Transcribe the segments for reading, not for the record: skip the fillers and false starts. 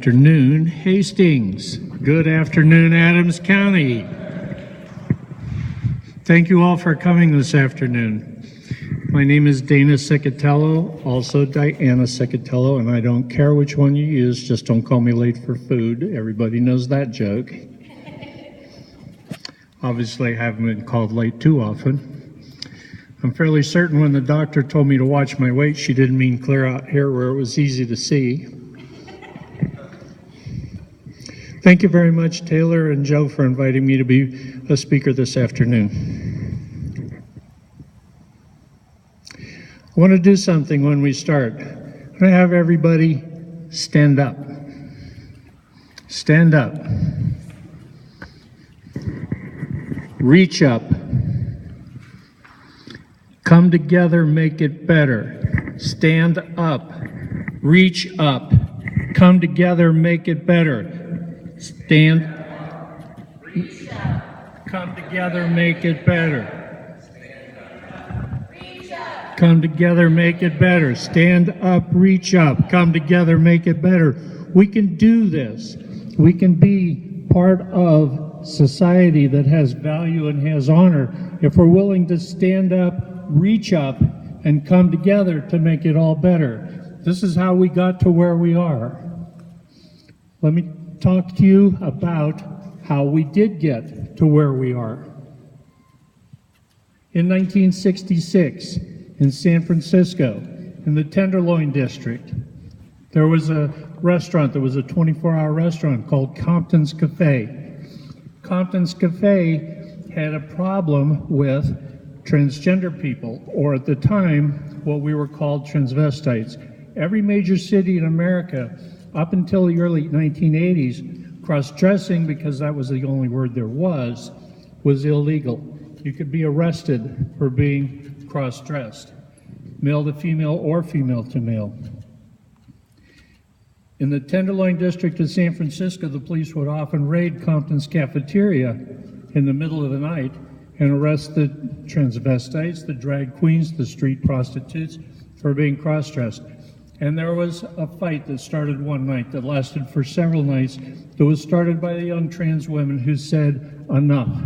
afternoon, Hastings. Good afternoon, Adams County. Thank you all for coming this afternoon. My name is Dana Secatello, also Diana Secatello, and I don't care which one you use, just don't call me late for food. Everybody knows that joke. Obviously, I haven't been called late too often. I'm fairly certain when the doctor told me to watch my weight, she didn't mean clear out hair where it was easy to see. Thank you very much, Taylor and Joe, for inviting me to be a speaker this afternoon. I want to do something when we start. I'm going to have everybody stand up. Stand up. Reach up. Come together, make it better. Stand up. Reach up. Come together, make it better. Stand up. Reach up. Come together, make it better. Reach up. Come together, make it better. Stand up, reach up. Come together, make it better. We can do this. We can be part of society that has value and has honor if we're willing to stand up, reach up, and come together to make it all better. This is how we got to where we are. Let me talk to you about how we did get to where we are. In 1966, in San Francisco, in the Tenderloin District, there was a restaurant that was a 24-hour restaurant called Compton's Cafe. Compton's Cafe had a problem with transgender people, or at the time, what we were called transvestites. Every major city in America, up until the early 1980s, cross-dressing, because that was the only word there was illegal. You could be arrested for being cross-dressed, male to female or female to male. In the Tenderloin District of San Francisco, the police would often raid Compton's cafeteria in the middle of the night and arrest the transvestites, the drag queens, the street prostitutes for being cross-dressed. And there was a fight that started one night that lasted for several nights that was started by the young trans women who said, enough.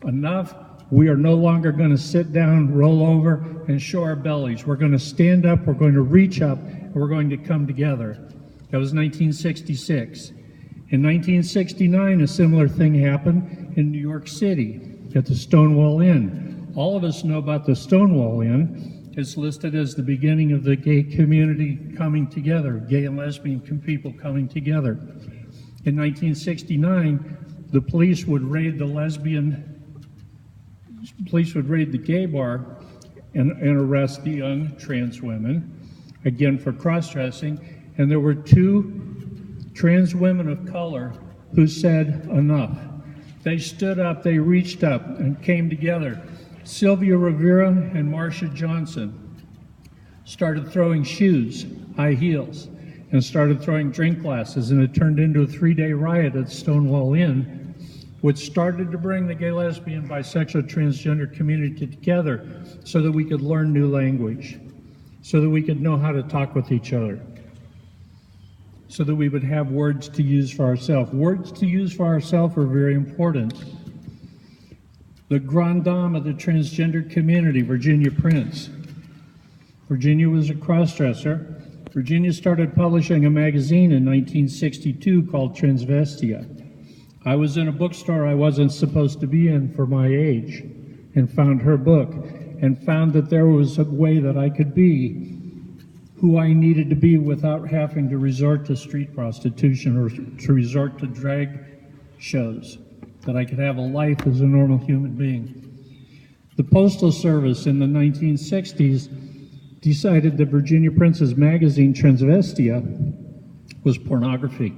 Enough. We are no longer going to sit down, roll over, and show our bellies. We're going to stand up, we're going to reach up, and we're going to come together. That was 1966. In 1969, a similar thing happened in New York City at the Stonewall Inn. All of us know about the Stonewall Inn. It's listed as the beginning of the gay community coming together, gay and lesbian people coming together. In 1969, the police would raid the gay bar and arrest the young trans women, again for cross-dressing. And there were two trans women of color who said enough. They stood up, they reached up and came together. Sylvia Rivera and Marsha Johnson started throwing shoes, high heels, and started throwing drink glasses, and it turned into a 3-day riot at Stonewall Inn, which started to bring the gay, lesbian, bisexual, transgender community together so that we could learn new language, so that we could know how to talk with each other, so that we would have words to use for ourselves. Words to use for ourselves are very important. The grande dame of the transgender community, Virginia Prince. Virginia was a cross-dresser. Virginia started publishing a magazine in 1962 called Transvestia. I was in a bookstore I wasn't supposed to be in for my age and found her book and found that there was a way that I could be who I needed to be without having to resort to street prostitution or to resort to drag shows, that I could have a life as a normal human being. The Postal Service in the 1960s decided that Virginia Prince's magazine, Transvestia, was pornography.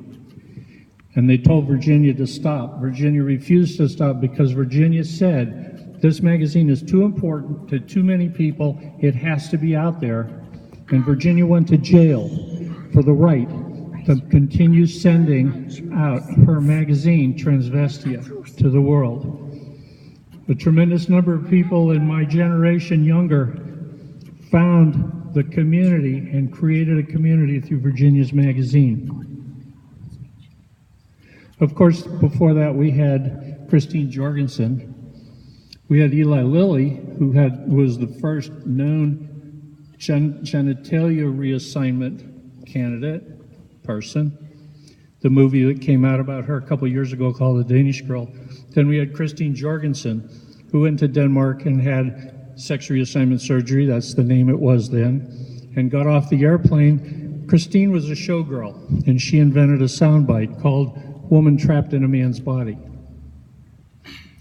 And they told Virginia to stop. Virginia refused to stop because Virginia said, this magazine is too important to too many people, it has to be out there. And Virginia went to jail for the right to continue sending out her magazine, Transvestia, to the world. A tremendous number of people in my generation younger found the community and created a community through Virginia's magazine. Of course, before that, we had Christine Jorgensen. We had Eli Lilly, who was the first known genitalia reassignment candidate person. The movie that came out about her a couple years ago called The Danish Girl. Then we had Christine Jorgensen, who went to Denmark and had sex reassignment surgery, that's the name it was then, and got off the airplane. Christine was a showgirl, and she invented a soundbite called Woman Trapped in a Man's Body.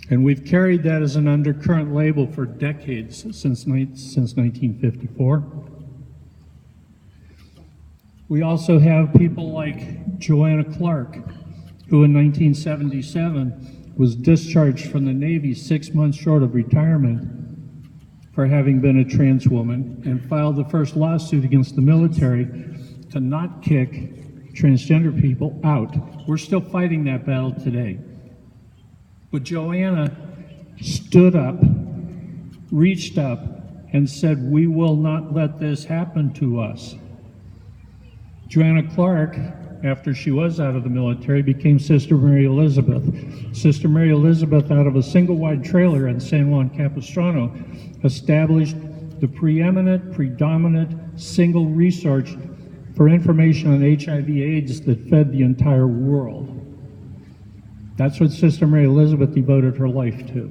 And we've carried that as an undercurrent label for decades, since 1954. We also have people like Joanna Clark, who in 1977 was discharged from the Navy 6 months short of retirement for having been a trans woman, and filed the first lawsuit against the military to not kick transgender people out. We're still fighting that battle today. But Joanna stood up, reached up, and said, "We will not let this happen to us." Joanna Clark, after she was out of the military, became Sister Mary Elizabeth. Sister Mary Elizabeth, out of a single-wide trailer in San Juan Capistrano, established the predominant single resource for information on HIV/AIDS that fed the entire world. That's what Sister Mary Elizabeth devoted her life to.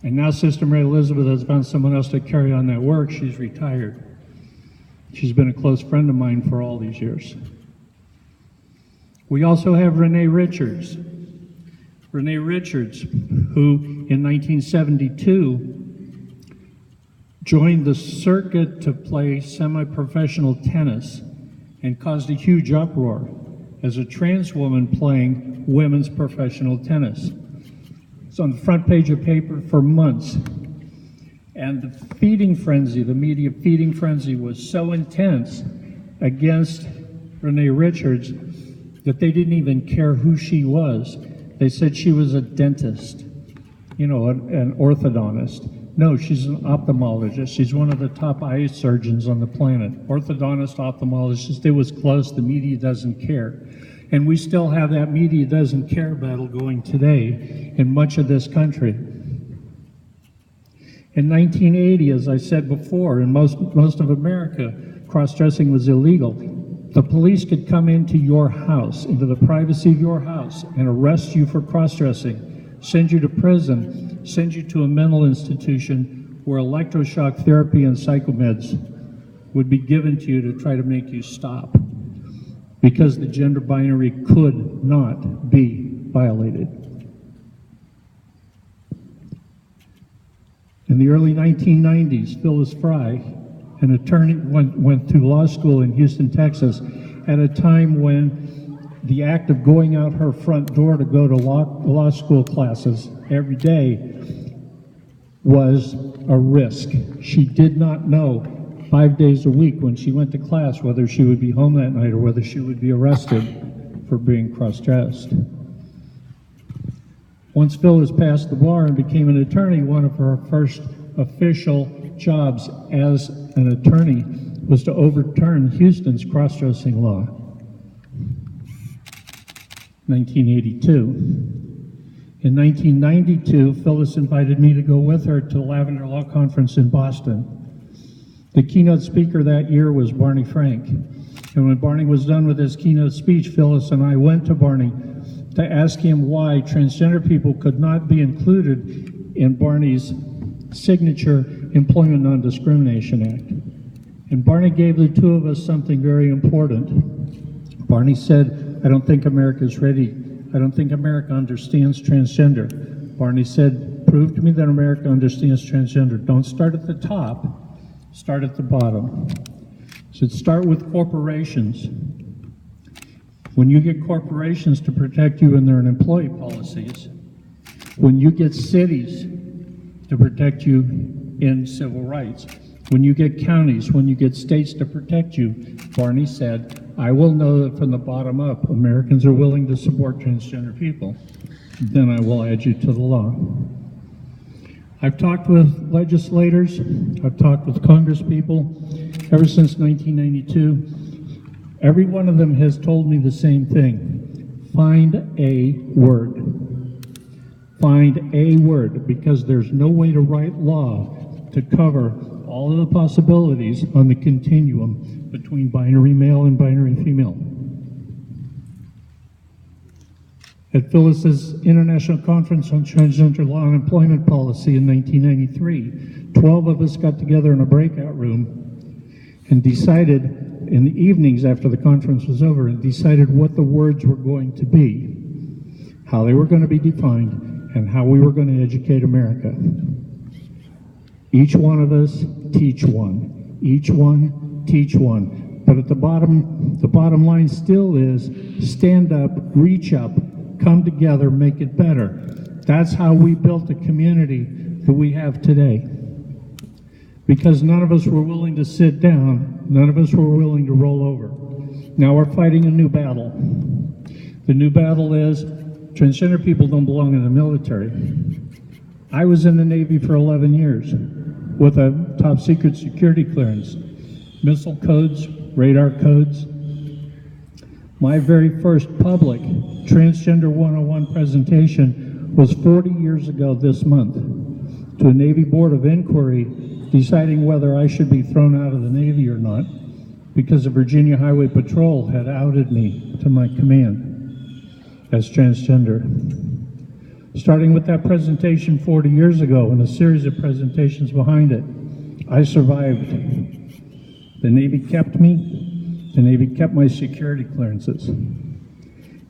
And now Sister Mary Elizabeth has found someone else to carry on that work. She's retired. She's been a close friend of mine for all these years. We also have Renee Richards. Renee Richards, who in 1972 joined the circuit to play semi-professional tennis and caused a huge uproar as a trans woman playing women's professional tennis. It's on the front page of paper for months. And the feeding frenzy, the media feeding frenzy, was so intense against Renee Richards that they didn't even care who she was. They said she was a dentist, you know, an orthodontist. No, she's an ophthalmologist. She's one of the top eye surgeons on the planet. Orthodontist, ophthalmologist, it was close. The media doesn't care. And we still have that media doesn't care battle going today in much of this country. In 1980, as I said before, in most of America, cross-dressing was illegal. The police could come into your house, into the privacy of your house, and arrest you for cross-dressing, send you to prison, send you to a mental institution where electroshock therapy and psychomeds would be given to you to try to make you stop, because the gender binary could not be violated. In the early 1990s, Phyllis Fry, an attorney, went to law school in Houston, Texas, at a time when the act of going out her front door to go to law school classes every day was a risk. She did not know 5 days a week when she went to class whether she would be home that night or whether she would be arrested for being cross-dressed. Once Phyllis passed the bar and became an attorney, one of her first official jobs as an attorney was to overturn Houston's cross-dressing law. 1982. In 1992, Phyllis invited me to go with her to the Lavender Law Conference in Boston. The keynote speaker that year was Barney Frank. And when Barney was done with his keynote speech, Phyllis and I went to Barney to ask him why transgender people could not be included in Barney's signature Employment Non-Discrimination Act. And Barney gave the two of us something very important. Barney said, "I don't think America's ready. I don't think America understands transgender." Barney said, "Prove to me that America understands transgender. Don't start at the top, start at the bottom." He said, "Start with corporations. When you get corporations to protect you in their employee policies, when you get cities to protect you in civil rights, when you get counties, when you get states to protect you," Barney said, "I will know that from the bottom up, Americans are willing to support transgender people. Then I will add you to the law." I've talked with legislators, I've talked with Congress people ever since 1992. Every one of them has told me the same thing. Find a word. Find a word, because there's no way to write law to cover all of the possibilities on the continuum between binary male and binary female. At Phyllis's International Conference on Transgender Law and Employment Policy in 1993, 12 of us got together in a breakout room and decided, in the evenings after the conference was over, and decided what the words were going to be, how they were going to be defined, and how we were going to educate America. Each one of us teach one. Each one teach one. But at the bottom line still is stand up, reach up, come together, make it better. That's how we built the community that we have today. Because none of us were willing to sit down, none of us were willing to roll over. Now we're fighting a new battle. The new battle is transgender people don't belong in the military. I was in the Navy for 11 years with a top secret security clearance, missile codes, radar codes. My very first public Transgender 101 presentation was 40 years ago this month to a Navy Board of Inquiry deciding whether I should be thrown out of the Navy or not because the Virginia Highway Patrol had outed me to my command as transgender. Starting with that presentation 40 years ago and a series of presentations behind it, I survived. The Navy kept me. The Navy kept my security clearances.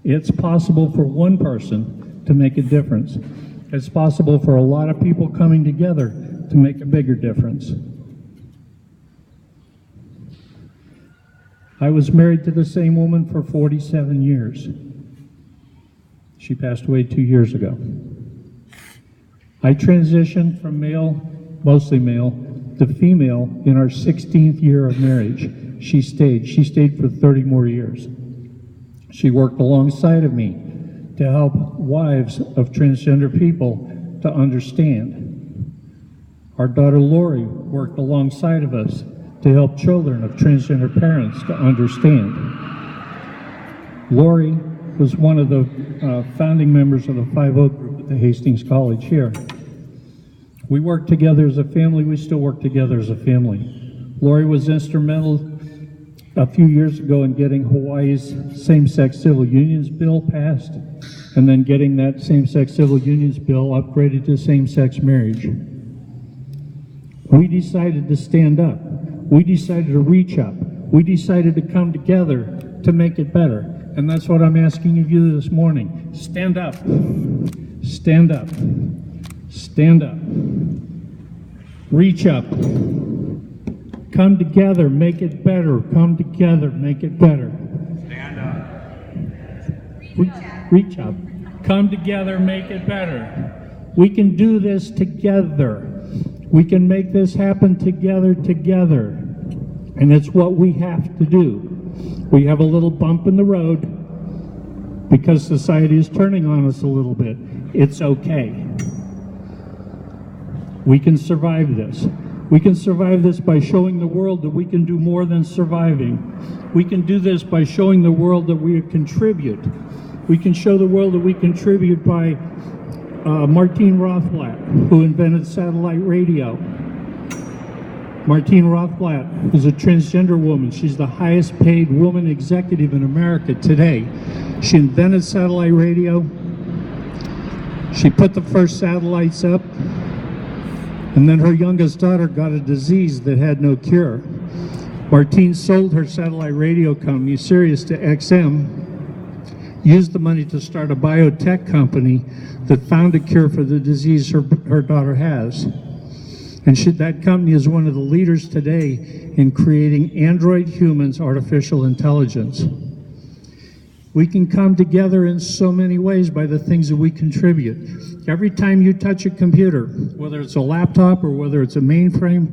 It's possible for one person to make a difference. It's possible for a lot of people coming together to make a bigger difference. I was married to the same woman for 47 years. She passed away 2 years ago. I transitioned from male, mostly male, to female in our 16th year of marriage. She stayed for 30 more years. She worked alongside of me to help wives of transgender people to understand. Our daughter Lori worked alongside of us to help children of transgender parents to understand. Lori was one of the founding members of the 5-0 group at the Hastings College here. We worked together as a family. We still work together as a family. Lori was instrumental a few years ago in getting Hawaii's same-sex civil unions bill passed, and then getting that same-sex civil unions bill upgraded to same-sex marriage. We decided to stand up. We decided to reach up. We decided to come together to make it better. And that's what I'm asking of you this morning. Stand up. Stand up. Stand up. Reach up. Come together, make it better. Come together, make it better. Stand up. Reach up. Come together, make it better. We can do this together. We can make this happen together. And it's what we have to do. We have a little bump in the road because society is turning on us a little bit. It's okay. We can survive this. We can survive this by showing the world that we can do more than surviving. We can do this by showing the world that we contribute. We can show the world that we contribute by Martine Rothblatt, who invented satellite radio. Martine Rothblatt is a transgender woman. She's the highest paid woman executive in America today. She invented satellite radio. She put the first satellites up. And then her youngest daughter got a disease that had no cure. Martine sold her satellite radio company, Sirius to XM, used the money to start a biotech company that found a cure for the disease her daughter has. And that company is one of the leaders today in creating android humans, artificial intelligence. We can come together in so many ways by the things that we contribute. Every time you touch a computer, whether it's a laptop or whether it's a mainframe,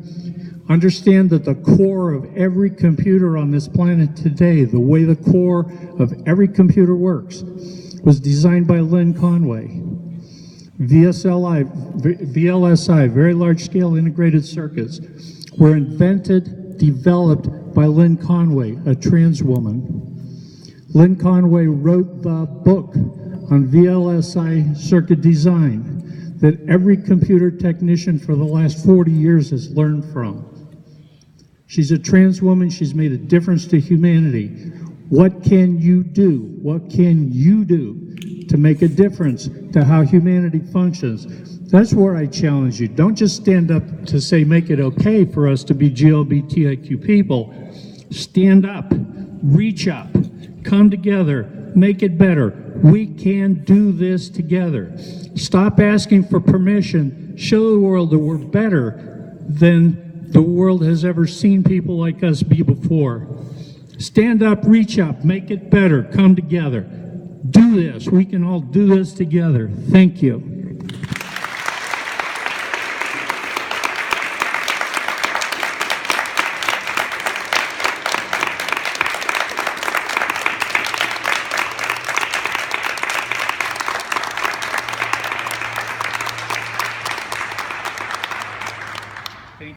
understand that the core of every computer on this planet today, the way the core of every computer works, was designed by Lynn Conway. VLSI, very large-scale integrated circuits, were invented, developed by Lynn Conway, a trans woman. Lynn Conway wrote the book on VLSI circuit design that every computer technician for the last 40 years has learned from. She's a trans woman. She's made a difference to humanity. What can you do? What can you do to make a difference to how humanity functions? That's where I challenge you. Don't just stand up to say, make it okay for us to be GLBTIQ people. Stand up, reach up, come together, make it better. We can do this together. Stop asking for permission. Show the world that we're better than the world has ever seen people like us be before. Stand up, reach up, make it better, come together. Do this. We can all do this together. Thank you.